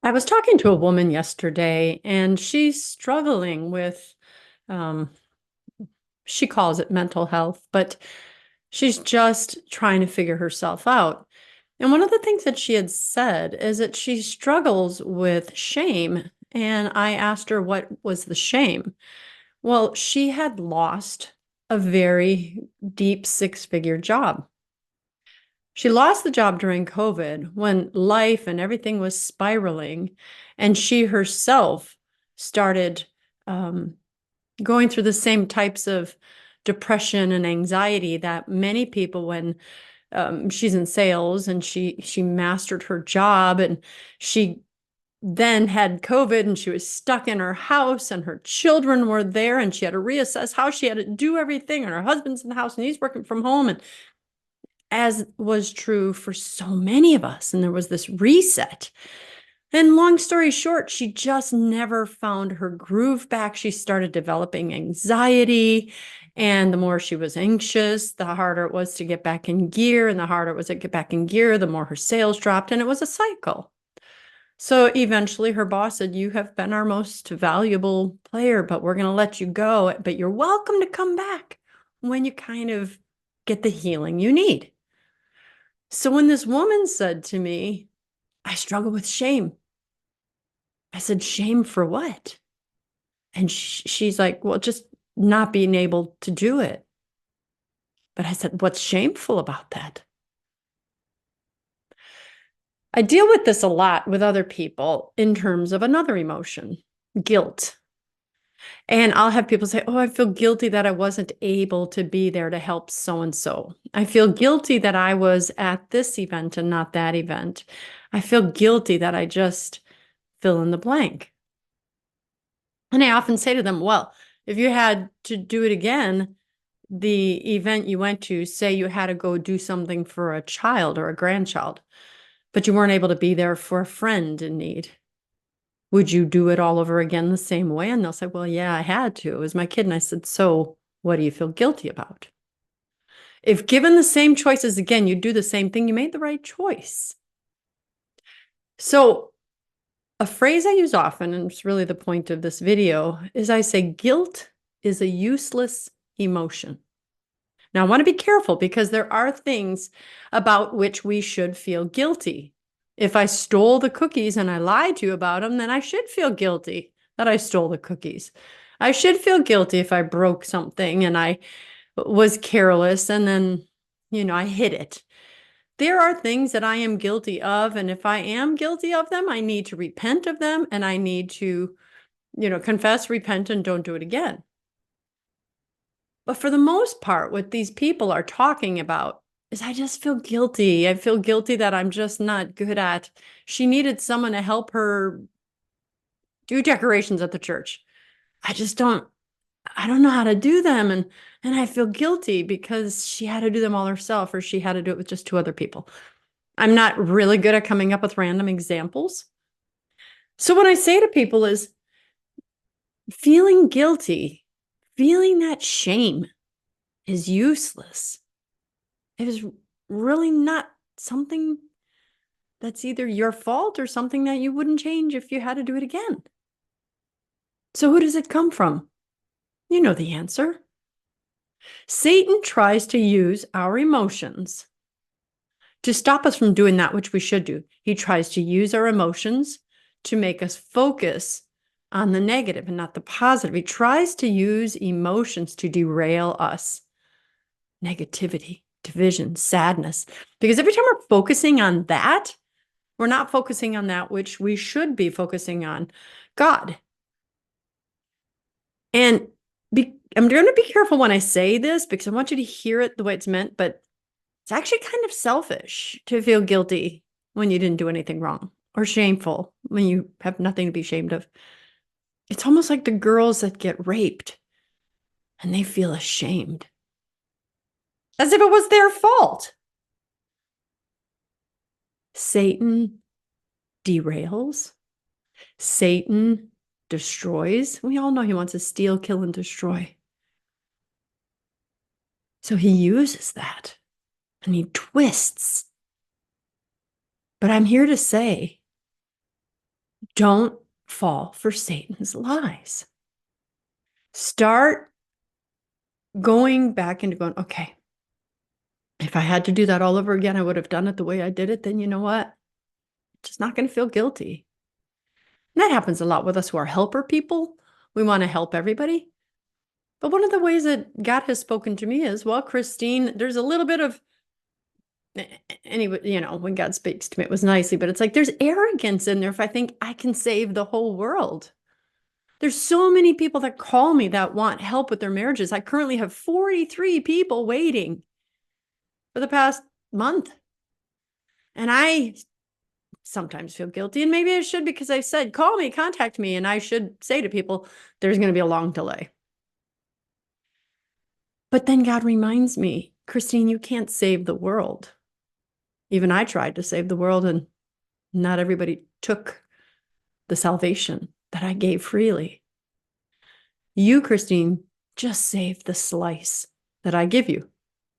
I was talking to a woman yesterday, and she's struggling with, um, she calls it mental health, but she's just trying to figure herself out. And one of the things that she had said is that she struggles with shame. And I asked her what was the shame. Well, she had lost a very deep six-figure job. She lost the job during COVID when life and everything was spiraling, and she herself started um, going through the same types of depression and anxiety that many people when she's in sales and she mastered her job, and she then had COVID and she was stuck in her house and her children were there and she had to reassess how she had to do everything, and her husband's in the house and he's working from home, and as was true for so many of us. And there was this reset. And long story short, she just never found her groove back. She started developing anxiety. And the more she was anxious, the harder it was to get back in gear. And the harder it was to get back in gear, the more her sales dropped. And it was a cycle. So eventually her boss said, "You have been our most valuable player, but we're going to let you go. But you're welcome to come back when you kind of get the healing you need." So when this woman said to me, "I struggle with shame," I said, "Shame for what?" And she's like, "Well, just not being able to do it." But I said, "What's shameful about that?" I deal with this a lot with other people in terms of another emotion, guilt. And I'll have people say, "Oh, I feel guilty that I wasn't able to be there to help so and so. I feel guilty that I was at this event and not that event. I feel guilty that I just fill in the blank." And I often say to them, "Well, if you had to do it again, the event you went to, say you had to go do something for a child or a grandchild, but you weren't able to be there for a friend in need, would you do it all over again the same way?" And they'll say, "Well, yeah, I had to. It was my kid." And I said, "So what do you feel guilty about? If given the same choices again, you'd do the same thing, you made the right choice." So a phrase I use often, and it's really the point of this video, is I say guilt is a useless emotion. Now, I want to be careful because there are things about which we should feel guilty. If I stole the cookies and I lied to you about them, then I should feel guilty that I stole the cookies. I should feel guilty if I broke something and I was careless and then, I hid it. There are things that I am guilty of, and if I am guilty of them, I need to repent of them, and I need to, confess, repent, and don't do it again. But for the most part, what these people are talking about is, "I just feel guilty. I feel guilty that I'm just not good at." She needed someone to help her do decorations at the church. I don't know how to do them, and I feel guilty because she had to do them all herself, or she had to do it with just two other people. I'm not really good at coming up with random examples. So what I say to people is, feeling guilty, feeling that shame is useless. It is really not something that's either your fault or something that you wouldn't change if you had to do it again. So who does it come from? You know the answer. Satan tries to use our emotions to stop us from doing that which we should do. He tries to use our emotions to make us focus on the negative and not the positive. He tries to use emotions to derail us. Negativity, division, sadness. Because every time we're focusing on that, we're not focusing on that which we should be focusing on, God. And I'm going to be careful when I say this because I want you to hear it the way it's meant, but it's actually kind of selfish to feel guilty when you didn't do anything wrong, or shameful when you have nothing to be ashamed of. It's almost like the girls that get raped and they feel ashamed, as if it was their fault. Satan derails. Satan destroys. We all know he wants to steal, kill, and destroy. So he uses that and he twists. But I'm here to say Don't fall for Satan's lies. Start going back into going, okay, if I had to do that all over again, I would have done it the way I did it. Then you know what? Just not going to feel guilty. And that happens a lot with us who are helper people. We want to help everybody. But one of the ways that God has spoken to me is, well, Christine, there's a little bit of, anyway, when God speaks to me, it was nicely, but it's like there's arrogance in there if I think I can save the whole world. There's so many people that call me that want help with their marriages. I currently have 43 people waiting for the past month. And I sometimes feel guilty, and maybe I should, because I said, call me, contact me. And I should say to people, there's going to be a long delay. But then God reminds me, Christine, you can't save the world. Even I tried to save the world, and not everybody took the salvation that I gave freely. You, Christine, just save the slice that I give you.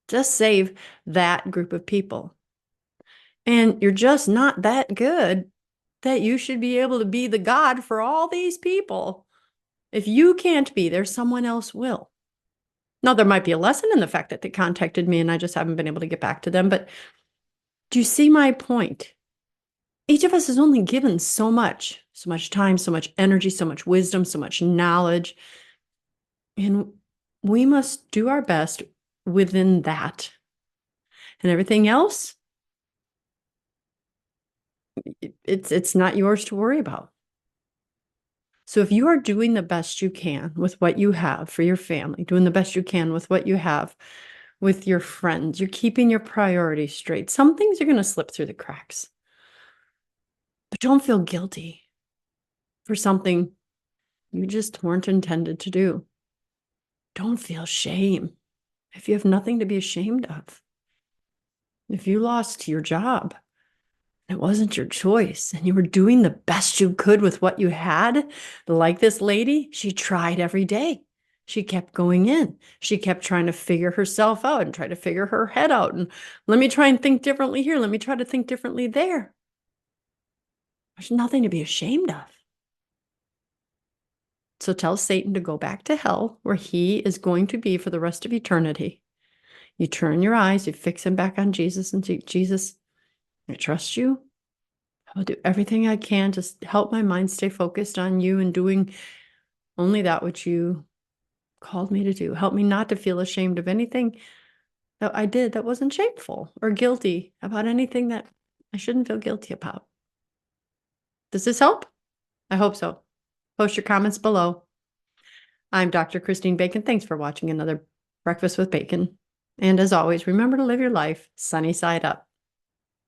Just save that group of people. And you're just not that good that you should be able to be the God for all these people. If you can't be there, someone else will. Now, there might be a lesson in the fact that they contacted me and I just haven't been able to get back to them. But do you see my point? Each of us is only given so much time, so much energy, so much wisdom, so much knowledge. And we must do our best within that. And everything else, it's not yours to worry about. So if you are doing the best you can with what you have for your family, doing the best you can with what you have with your friends, you're keeping your priorities straight. Some things are going to slip through the cracks. But don't feel guilty for something you just weren't intended to do. Don't feel shame if you have nothing to be ashamed of. If you lost your job, it wasn't your choice, and you were doing the best you could with what you had. Like this lady, she tried every day. She kept going in. She kept trying to figure herself out and try to figure her head out. And let me try and think differently here. Let me try to think differently there. There's nothing to be ashamed of. So tell Satan to go back to hell, where he is going to be for the rest of eternity. You turn your eyes, you fix them back on Jesus, and say, Jesus, I trust you. I will do everything I can to help my mind stay focused on you and doing only that which you called me to do. Help me not to feel ashamed of anything that I did that wasn't shameful, or guilty about anything that I shouldn't feel guilty about. Does this help? I hope so. Post your comments below. I'm Dr. Christine Bacon. Thanks for watching another Breakfast with Bacon. And as always, remember to live your life sunny side up.